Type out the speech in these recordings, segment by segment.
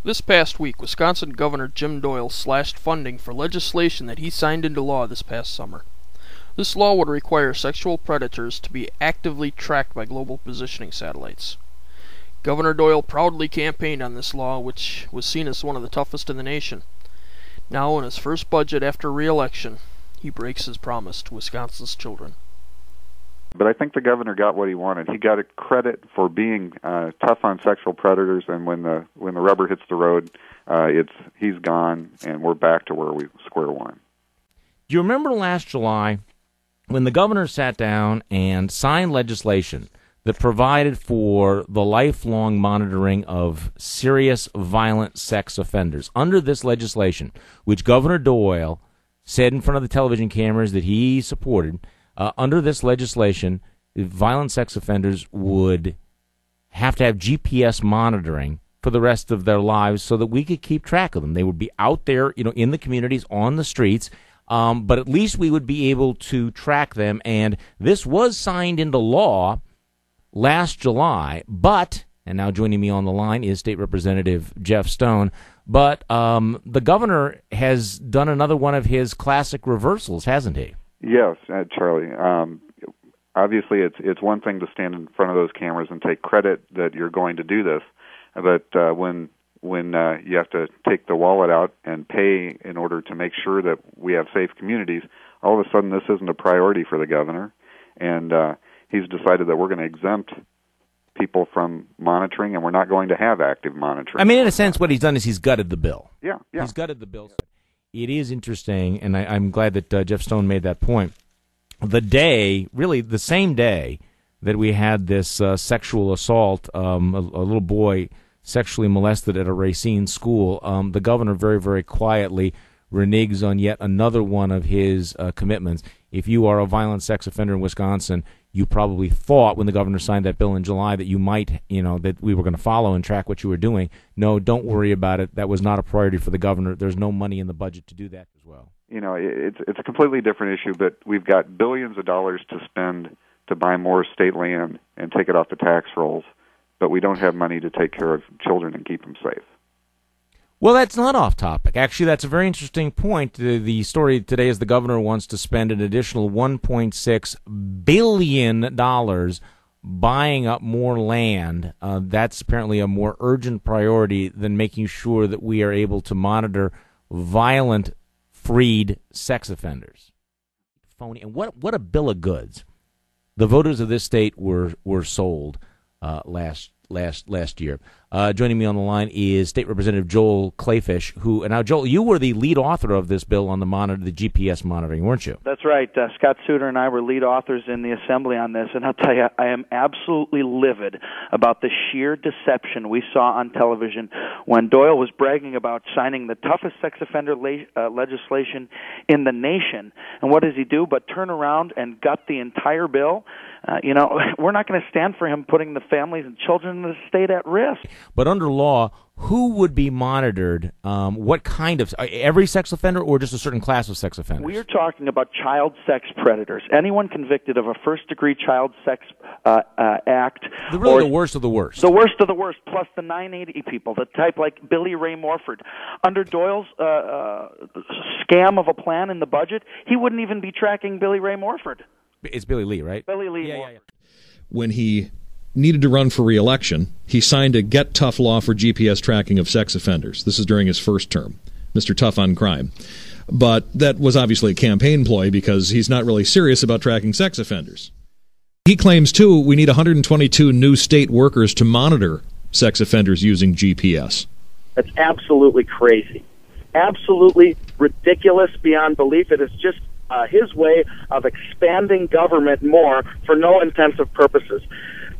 This past week, Wisconsin Governor Jim Doyle slashed funding for legislation that he signed into law this past summer. This law would require sexual predators to be actively tracked by global positioning satellites. Governor Doyle proudly campaigned on this law, which was seen as one of the toughest in the nation. Now, in his first budget after re-election, he breaks his promise to Wisconsin's children. But I think the governor got what he wanted. He got a credit for being tough on sexual predators, and when the rubber hits the road, he's gone, and we're back to where we square one. Do you remember last July when the governor sat down and signed legislation that provided for the lifelong monitoring of serious violent sex offenders? Under this legislation, which Governor Doyle said in front of the television cameras that he supported, under this legislation, violent sex offenders would have to have GPS monitoring for the rest of their lives so that we could keep track of them. They would be out there, in the communities, on the streets, but at least we would be able to track them. And this was signed into law last July, but, and now joining me on the line is State Representative Jeff Stone, but the governor has done another one of his classic reversals, hasn't he? Yes, Charlie. Obviously, it's one thing to stand in front of those cameras and take credit that you're going to do this, but when you have to take the wallet out and pay in order to make sure that we have safe communities, all of a sudden this isn't a priority for the governor, and he's decided that we're going to exempt people from monitoring, and we're not going to have active monitoring. I mean, in a sense, what he's done is he's gutted the bill. Yeah. He's gutted the bill. It is interesting, and I'm glad that Jeff Stone made that point. The same day that we had this sexual assault, a little boy sexually molested at a Racine school, the governor very, very quietly reneges on yet another one of his commitments. If you are a violent sex offender in Wisconsin, you probably thought when the governor signed that bill in July that you might, that we were going to follow and track what you were doing. No, don't worry about it. That was not a priority for the governor. There's no money in the budget to do that as well. It's a completely different issue, but we've got billions of dollars to spend to buy more state land and take it off the tax rolls, but we don't have money to take care of children and keep them safe. Well, that's not off topic. Actually, that's a very interesting point. The story today is the governor wants to spend an additional $1.6 billion buying up more land. That's apparently a more urgent priority than making sure that we are able to monitor violent, freed sex offenders. Phony. And what a bill of goods. The voters of this state were sold last year. Joining me on the line is State Representative Joel Clayfish, now Joel, you were the lead author of this bill on the GPS monitoring, weren't you? That's right. Scott Souter and I were lead authors in the Assembly on this, and I'll tell you, I am absolutely livid about the sheer deception we saw on television when Doyle was bragging about signing the toughest sex offender legislation in the nation. And what does he do but turn around and gut the entire bill? We're not going to stand for him putting the families and children in the state at risk. But under law, who would be monitored? What kind of every sex offender, or just a certain class of sex offenders? We are talking about child sex predators. Anyone convicted of a first-degree child sex act. Really, the worst of the worst. The worst of the worst, plus the 980 people, the type like Billy Ray Morford. Under Doyle's scam of a plan in the budget, he wouldn't even be tracking Billy Ray Morford. It's Billy Lee, right? Billy Lee. Yeah. When he needed to run for re-election, he signed a Get Tough law for GPS tracking of sex offenders. This is during his first term, Mr. Tough on Crime. But that was obviously a campaign ploy because he's not really serious about tracking sex offenders. He claims, too, we need 122 new state workers to monitor sex offenders using GPS. That's absolutely crazy. Absolutely ridiculous beyond belief. It is just his way of expanding government more for no intensive purposes.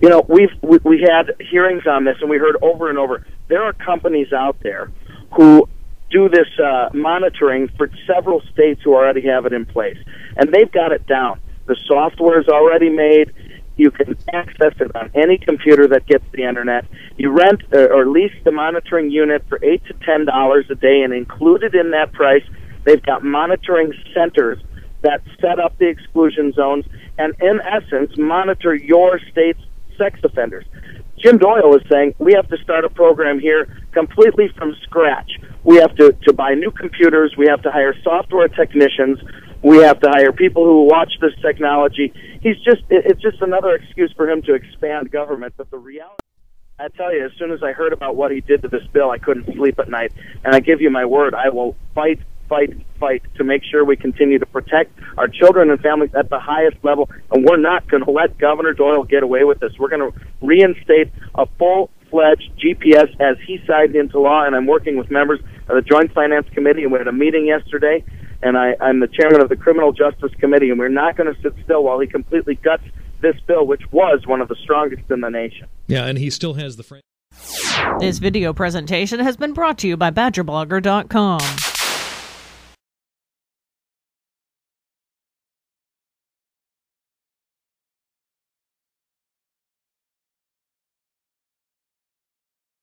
We had hearings on this, and we heard over and over, there are companies out there who do this monitoring for several states who already have it in place, and they've got it down. The software is already made. You can access it on any computer that gets the internet. You rent or lease the monitoring unit for $8 to $10 a day, and included in that price, they've got monitoring centers that set up the exclusion zones and, in essence, monitor your state's sex offenders. Jim Doyle is saying we have to start a program here completely from scratch. We have to buy new computers. We have to hire software technicians. We have to hire people who watch this technology. It's just another excuse for him to expand government. But the reality, I tell you, as soon as I heard about what he did to this bill, I couldn't sleep at night. And I give you my word, I will fight to make sure we continue to protect our children and families at the highest level. And we're not going to let Governor Doyle get away with this. We're going to reinstate a full-fledged GPS as he signed into law. And I'm working with members of the Joint Finance Committee, and we had a meeting yesterday. And I'm the chairman of the Criminal Justice Committee, and we're not going to sit still while he completely guts this bill, which was one of the strongest in the nation. Yeah, and he still has the... This video presentation has been brought to you by BadgerBlogger.com.